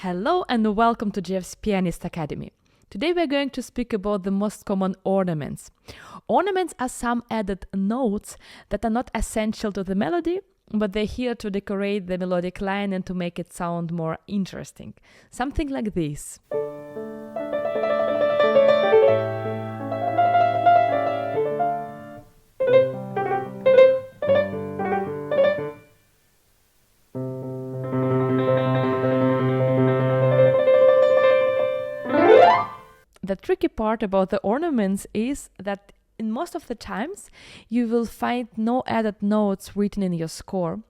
Hello and welcome to Jeff's Pianist Academy. Today we are going to speak about the most common ornaments. Ornaments are some added notes that are not essential to the melody, but they're here to decorate the melodic line and to make it sound more interesting. Something like this. The tricky part about the ornaments is that in most of the times you will find no added notes written in your score,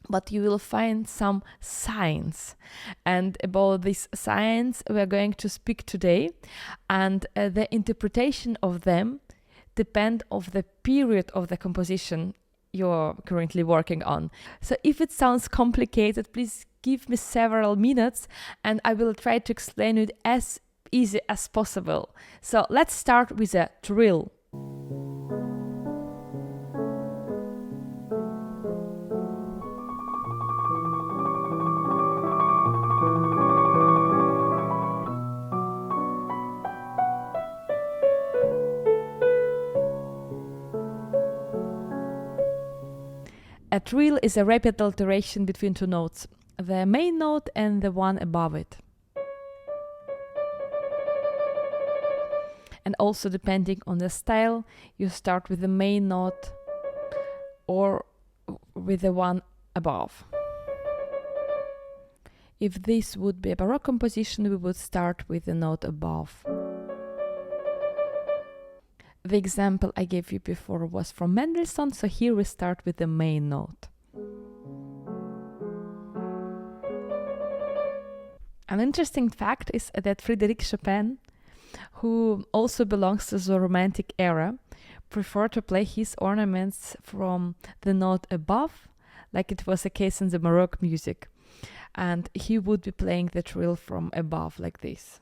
but you will find some signs. And about these signs we are going to speak today, and the interpretation of them depend on the period of the composition you're currently working on. So if it sounds complicated, please give me several minutes and I will try to explain it as easy as possible. So let's start with a trill. A trill is a rapid alteration between two notes, the main note and the one above it. And also, depending on the style, you start with the main note or with the one above. If this would be a Baroque composition, we would start with the note above. The example I gave you before was from Mendelssohn, so here we start with the main note. An interesting fact is that Frédéric Chopin, who also belongs to the Romantic era, preferred to play his ornaments from the note above, like it was the case in the Baroque music. And he would be playing the trill from above, like this.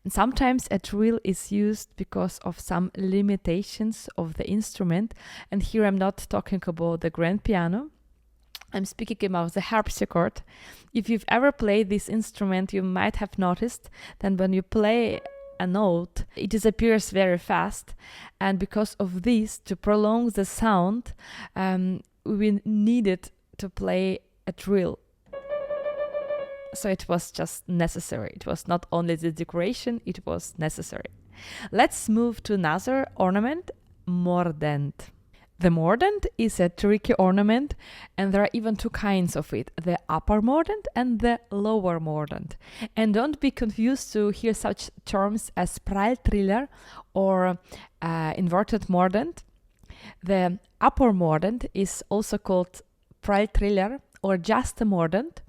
And sometimes a trill is used because of some limitations of the instrument. And here I'm not talking about the grand piano. I'm speaking about the harpsichord. If you've ever played this instrument, you might have noticed that when you play a note, it disappears very fast. And because of this, to prolong the sound, we needed to play a trill. So it was just necessary. It was not only the decoration, it was necessary. Let's move to another ornament, mordent. The mordent is a tricky ornament, and there are even two kinds of it, the upper mordent and the lower mordent. And don't be confused to hear such terms as triller or inverted mordent. The upper mordent is also called triller or just a mordent,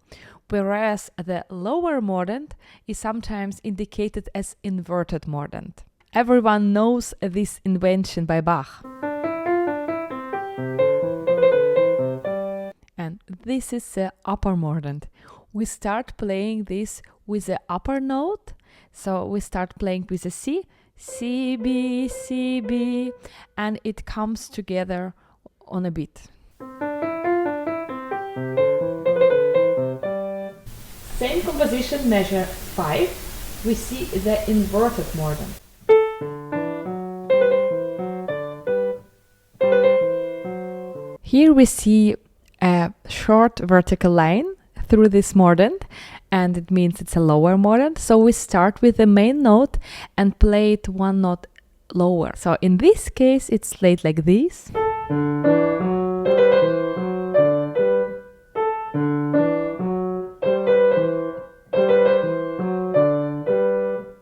whereas the lower mordent is sometimes indicated as inverted mordent. Everyone knows this invention by Bach. And this is the upper mordent. We start playing this with the upper note. So we start playing with a C, C, B, C, B, and it comes together on a beat. Same composition, measure 5, we see the inverted mordent. Here we see a short vertical line through this mordent, and it means it's a lower mordent. So we start with the main note and play it one note lower. So in this case, it's played like this.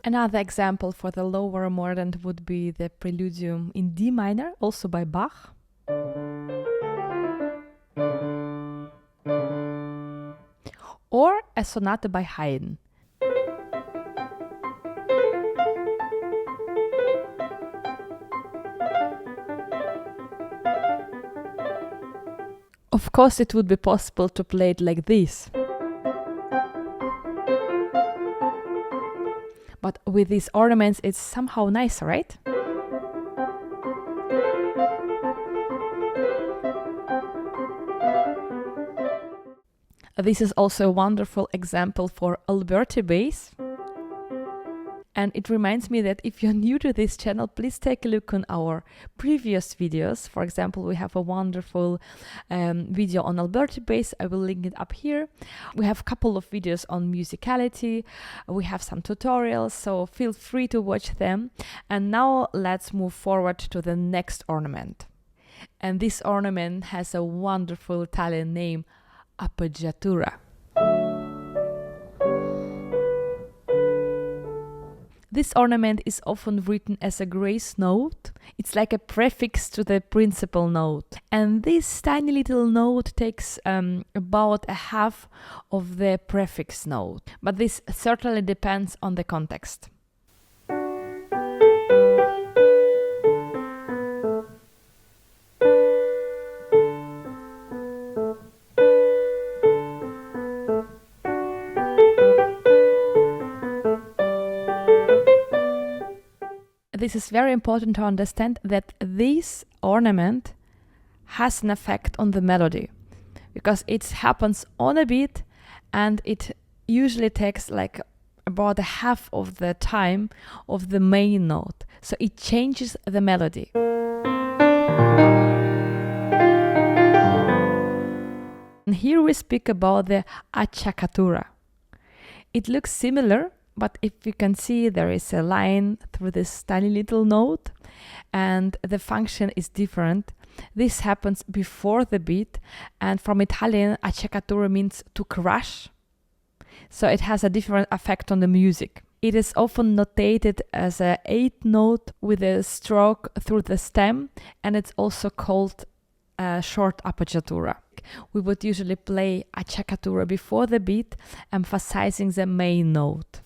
Another example for the lower mordent would be the Preludium in D minor, also by Bach. Or a sonata by Haydn. Of course, it would be possible to play it like this. But with these ornaments, it's somehow nicer, right? This is also a wonderful example for Alberti bass. And it reminds me that if you're new to this channel, please take a look on our previous videos. For example, we have a wonderful video on Alberti bass. I will link it up here. We have a couple of videos on musicality. We have some tutorials, so feel free to watch them. And now let's move forward to the next ornament. And this ornament has a wonderful Italian name, appoggiatura. This ornament is often written as a grace note. It's like a prefix to the principal note. And this tiny little note takes about a half of the prefix note. But this certainly depends on the context. This is very important to understand that this ornament has an effect on the melody, because it happens on a beat and it usually takes like about a half of the time of the main note. So it changes the melody. And here we speak about the appoggiatura. It looks similar, but if you can see, there is a line through this tiny little note and the function is different. This happens before the beat, and from Italian, appoggiatura means to crush. So it has a different effect on the music. It is often notated as an 8th note with a stroke through the stem, and it's also called a short appoggiatura. We would usually play appoggiatura before the beat, emphasizing the main note.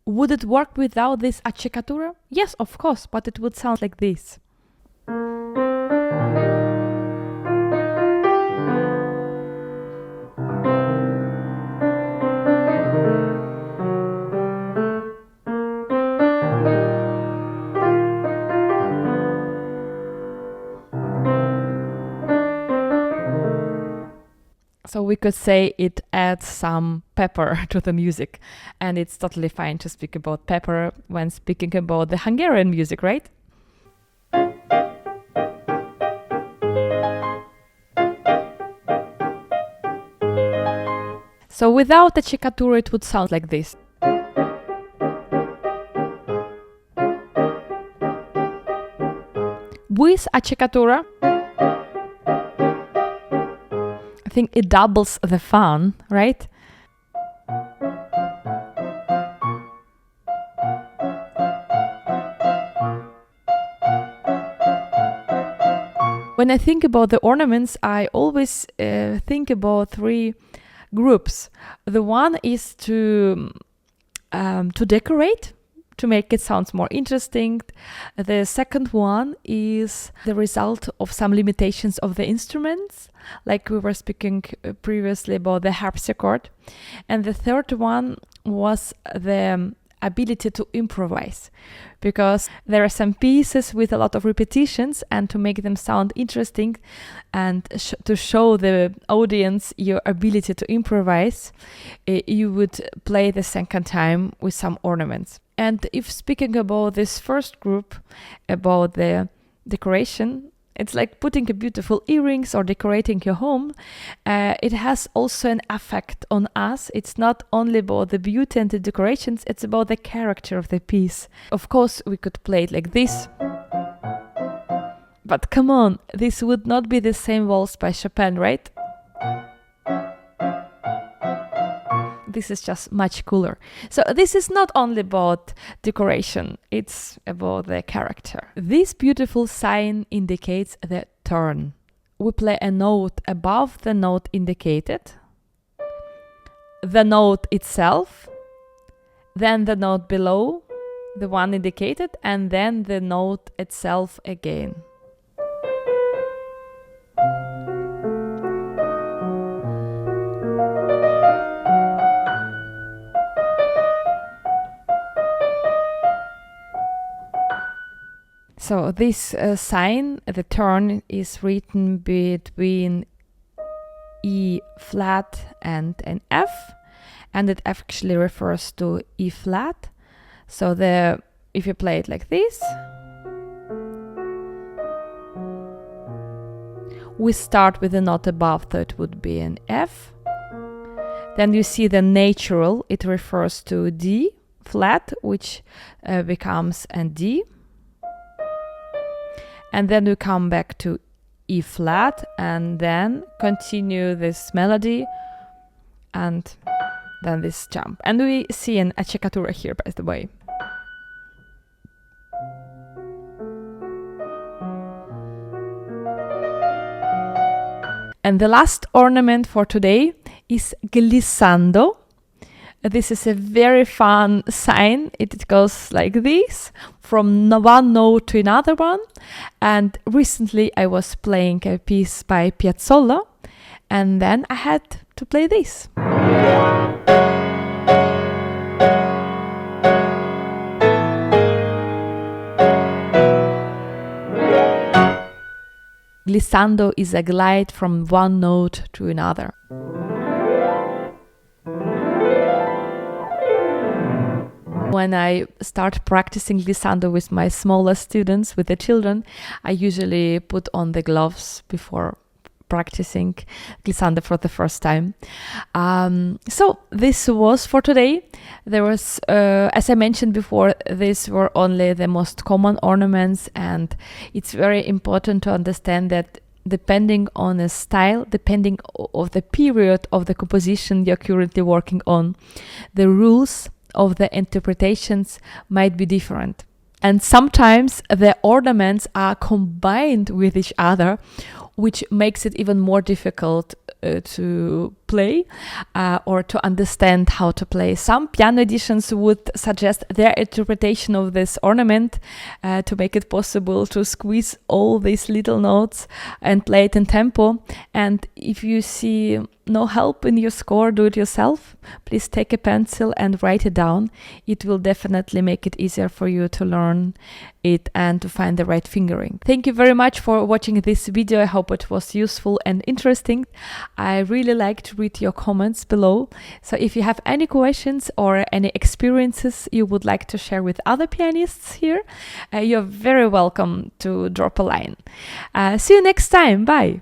Would it work without this appoggiatura? Yes, of course, but it would sound like this. So we could say it adds some pepper to the music, and it's totally fine to speak about pepper when speaking about the Hungarian music, right? So without the appoggiatura it would sound like this. With appoggiatura, I think it doubles the fun, right? When I think about the ornaments, I always think about 3 groups. The one is to decorate, to make it sound more interesting. The second one is the result of some limitations of the instruments, like we were speaking previously about the harpsichord. And the third one was the ability to improvise, because there are some pieces with a lot of repetitions, and to make them sound interesting and to show the audience your ability to improvise, you would play the second time with some ornaments. And if speaking about this first group, about the decoration, it's like putting a beautiful earrings or decorating your home. It has also an effect on us. It's not only about the beauty and the decorations, it's about the character of the piece. Of course, we could play it like this. But come on, this would not be the same waltz by Chopin, right? This is just much cooler. So this is not only about decoration, it's about the character. This beautiful sign indicates the turn. We play a note above the note indicated, the note itself, then the note below, the one indicated, and then the note itself again. So this sign, the turn, is written between E flat and an F, and it actually refers to E flat. So if you play it like this, we start with a note above, so it would be an F. Then you see the natural, it refers to D flat, which becomes a D. And then we come back to E flat and then continue this melody and then this jump. And we see an appoggiatura here, by the way. And the last ornament for today is glissando. This is a very fun sign. It goes like this, from one note to another one. And recently I was playing a piece by Piazzolla, and then I had to play this. Glissando is a glide from one note to another. When I start practicing glissando with my smaller students, with the children, I usually put on the gloves before practicing glissando for the first time. So this was for today. There was, as I mentioned before, these were only the most common ornaments, and it's very important to understand that depending on the style, depending on the period of the composition you're currently working on, the rules of the interpretations might be different. And sometimes the ornaments are combined with each other, which makes it even more difficult to play or to understand how to play. Some piano editions would suggest their interpretation of this ornament to make it possible to squeeze all these little notes and play it in tempo. And if you see no help in your score, do it yourself. Please take a pencil and write it down. It will definitely make it easier for you to learn it and to find the right fingering. Thank you very much for watching this video. I hope it was useful and interesting. I really like to read your comments below. So if you have any questions or any experiences you would like to share with other pianists here, you're very welcome to drop a line. See you next time. Bye.